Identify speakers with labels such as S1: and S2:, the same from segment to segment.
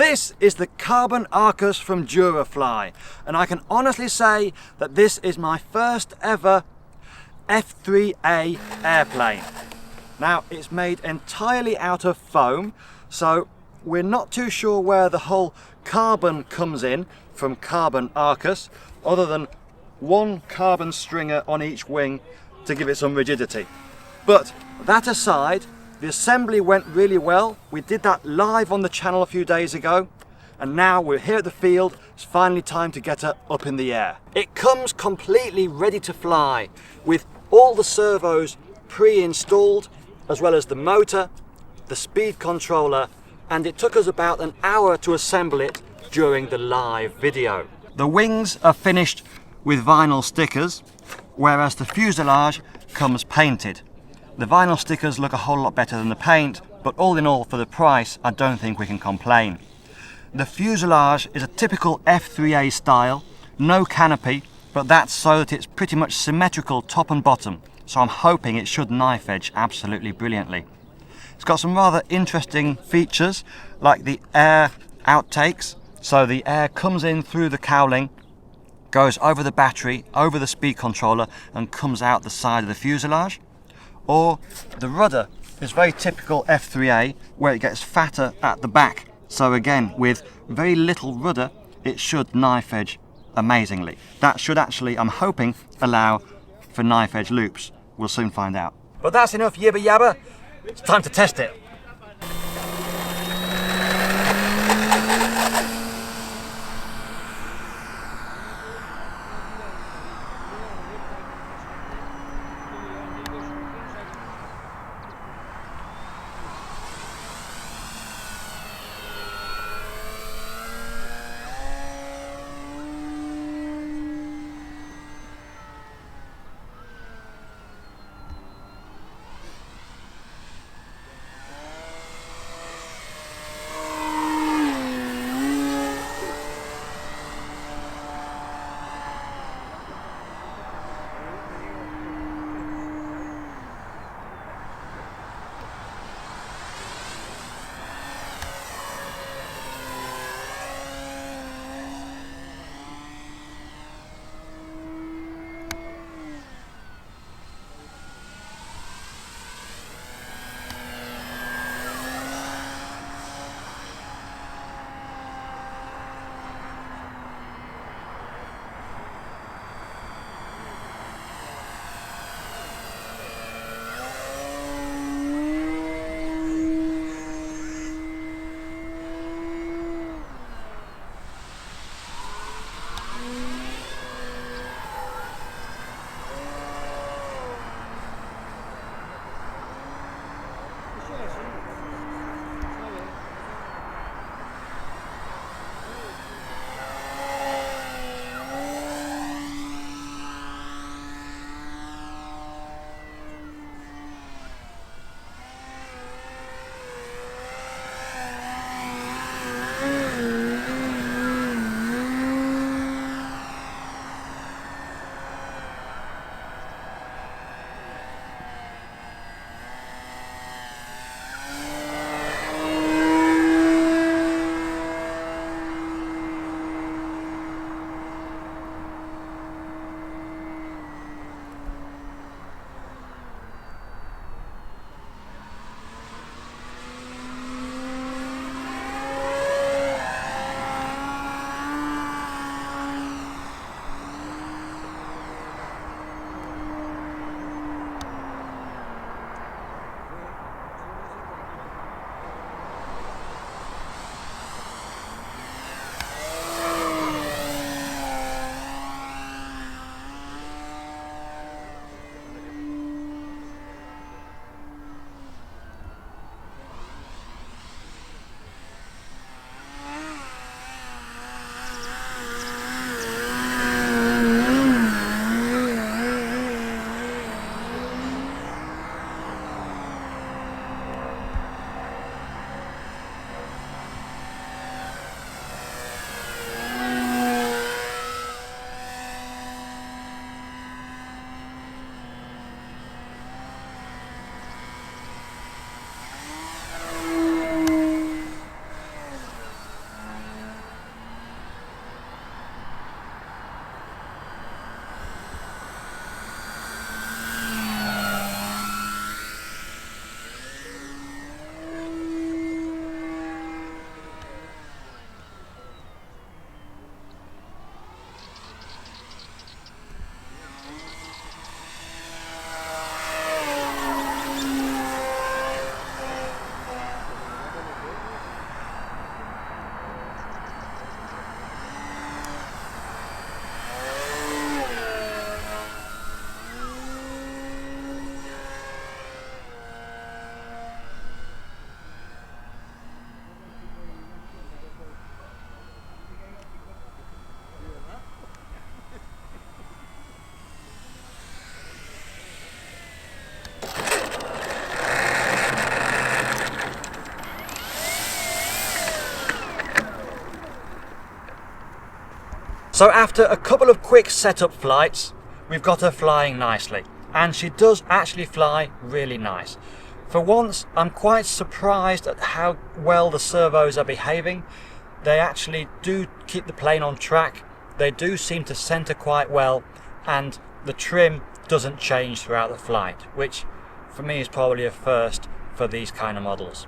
S1: This is the Carbon Arcus from Durafly, and I can honestly say that this is my first ever F3A airplane. Now, it's made entirely out of foam, so we're not too sure where the whole carbon comes in from Carbon Arcus, other than one carbon stringer on each wing to give it some rigidity. But that aside, the assembly went really well. We did that live on the channel a few days ago, and now we're here at the field. It's finally time to get her up in the air. It comes completely ready to fly with all the servos pre-installed, as well as the motor, the speed controller, and it took us about an hour to assemble it during the live video. The wings are finished with vinyl stickers, whereas the fuselage comes painted. The vinyl stickers look a whole lot better than the paint, but all in all, for the price, I don't think we can complain. The fuselage is a typical F3A style, no canopy, but that's so that it's pretty much symmetrical top and bottom, so I'm hoping it should knife edge absolutely brilliantly. It's got some rather interesting features, like the air outtakes, so the air comes in through the cowling, goes over the battery, over the speed controller, and comes out the side of the fuselage. Or the rudder is very typical F3A, where it gets fatter at the back. So again, with very little rudder, it should knife edge amazingly. That should actually, I'm hoping, allow for knife edge loops. We'll soon find out. But that's enough yibba yabba. It's time to test it. So after a couple of quick setup flights, we've got her flying nicely, and she does actually fly really nice. For once, I'm quite surprised at how well the servos are behaving. They actually do keep the plane on track, they do seem to center quite well, and the trim doesn't change throughout the flight, which for me is probably a first for these kind of models.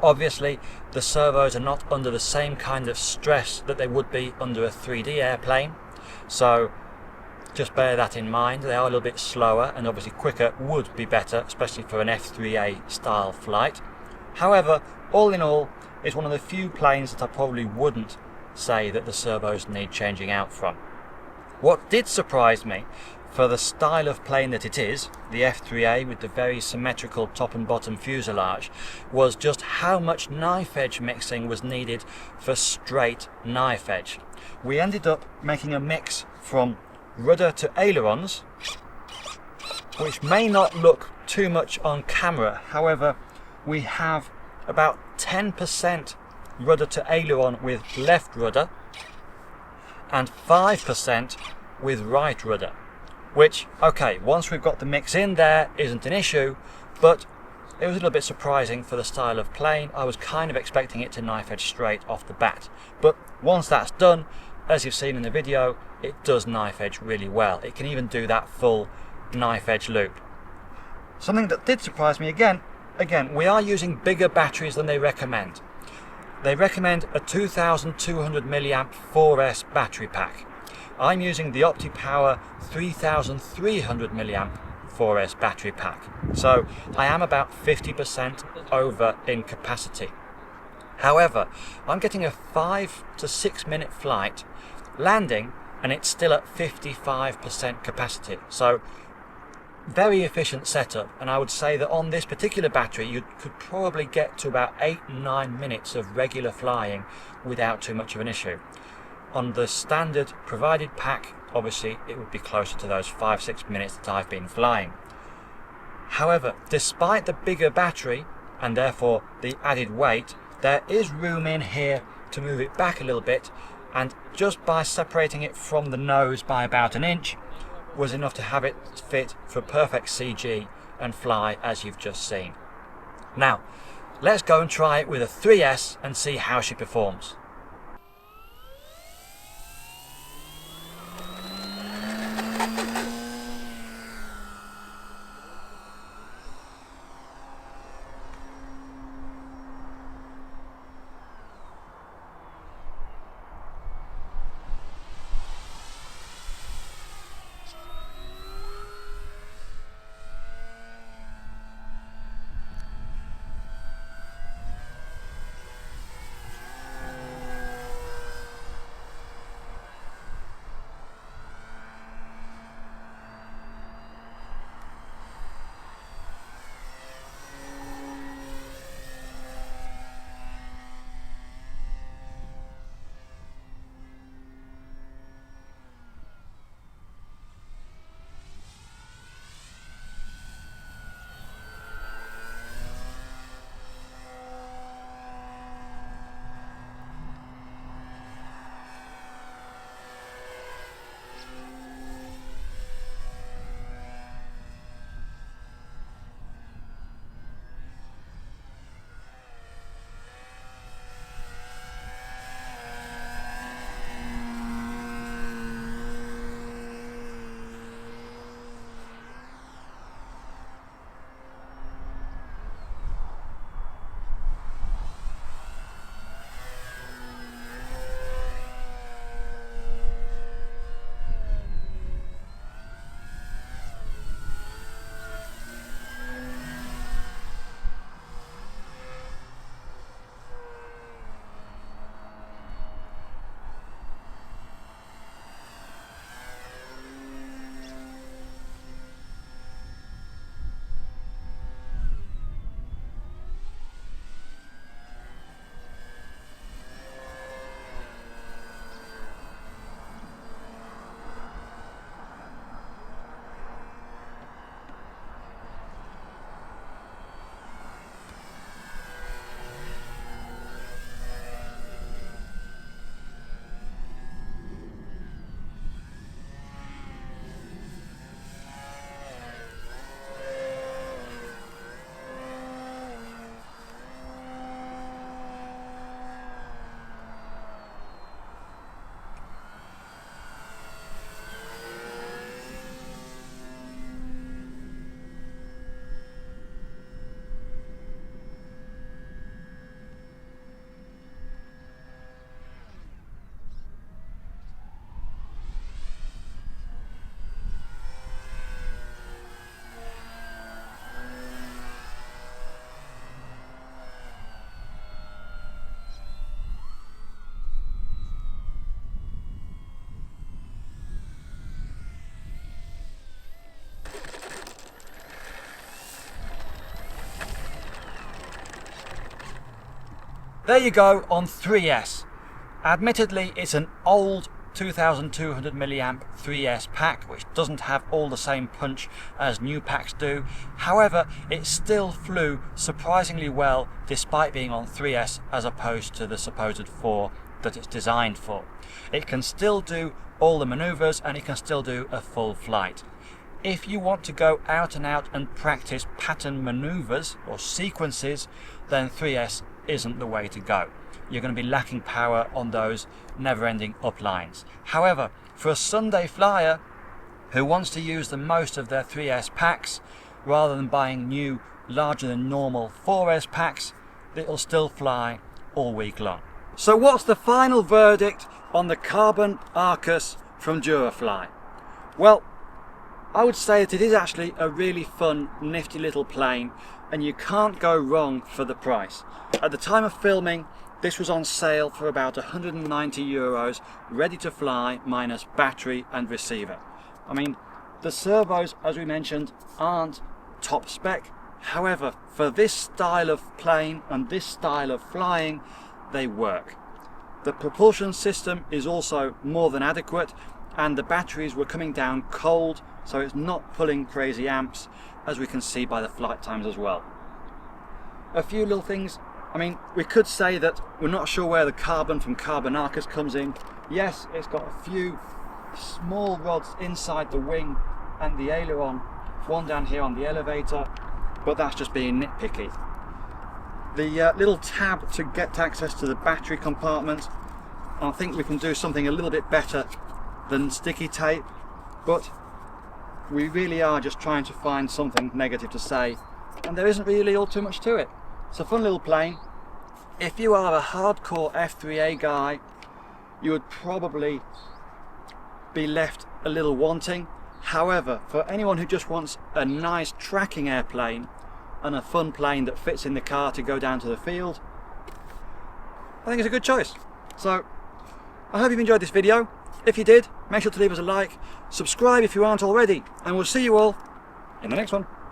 S1: Obviously, the servos are not under the same kind of stress that they would be under a 3D airplane, so just bear that in mind. They are a little bit slower, and obviously quicker would be better, especially for an F3A style flight. However, all in all, it's one of the few planes that I probably wouldn't say that the servos need changing out from. What did surprise me, for the style of plane that it is, the F3A with the very symmetrical top and bottom fuselage, was just how much knife edge mixing was needed for straight knife edge. We ended up making a mix from rudder to ailerons, which may not look too much on camera. However, we have about 10% rudder to aileron with left rudder and 5% with right rudder, which, okay, once we've got the mix in there, isn't an issue, but it was a little bit surprising for the style of plane. I was kind of expecting it to knife edge straight off the bat, but once that's done, as you've seen in the video, it does knife edge really well. It can even do that full knife edge loop. Something that did surprise me again, we are using bigger batteries than they recommend. They recommend a 2200 milliamp 4S battery pack. I'm using the OptiPower 3300 milliamp 4S battery pack. So I am about 50% over in capacity. However, I'm getting a 5 to 6 minute flight, landing, and it's still at 55% capacity. So very efficient setup, and I would say that on this particular battery you could probably get to about 8-9 minutes of regular flying without too much of an issue. On the standard provided pack, obviously it would be closer to those 5-6 minutes that I've been flying. However, despite the bigger battery and therefore the added weight, there is room in here to move it back a little bit, and just by separating it from the nose by about 1 inch was enough to have it fit for perfect CG and fly as you've just seen. Now, let's go and try it with a 3S and see how she performs. there you go on 3S. Admittedly, it's an old 2200 milliamp 3S pack, which doesn't have all the same punch as new packs do. However, it still flew surprisingly well despite being on 3S as opposed to the supposed 4 that it's designed for. It can still do all the maneuvers and it can still do a full flight. If you want to go out and out and practice pattern maneuvers or sequences, then 3S isn't the way to go. You're going to be lacking power on those never-ending uplines. However, for a Sunday flyer who wants to use the most of their 3S packs rather than buying new larger than normal 4S packs, it'll still fly all week long. So what's the final verdict on the Carbon Arcus from Durafly? Well, I would say that it is actually a really fun, nifty little plane, and you can't go wrong for the price. At the time of filming, this was on sale for about 190 euros, ready to fly, minus battery and receiver. I mean, the servos, as we mentioned, aren't top spec. However, for this style of plane and this style of flying, they work. The propulsion system is also more than adequate, and the batteries were coming down cold, so it's not pulling crazy amps, as we can see by the flight times as well. A few little things. I mean, we could say that we're not sure where the carbon from Carbon Arcus comes in. Yes, it's got a few small rods inside the wing and the aileron, one down here on the elevator, but that's just being nitpicky. The little tab to get access to the battery compartment, I think we can do something a little bit better than sticky tape, but we really are just trying to find something negative to say, and there isn't really all too much to it. It's a fun little plane. If you are a hardcore F3A guy, you would probably be left a little wanting. However, for anyone who just wants a nice tracking airplane and a fun plane that fits in the car to go down to the field, I think it's a good choice. So I hope you've enjoyed this video. If you did, make sure to leave us a like, subscribe if you aren't already, and we'll see you all in the next one.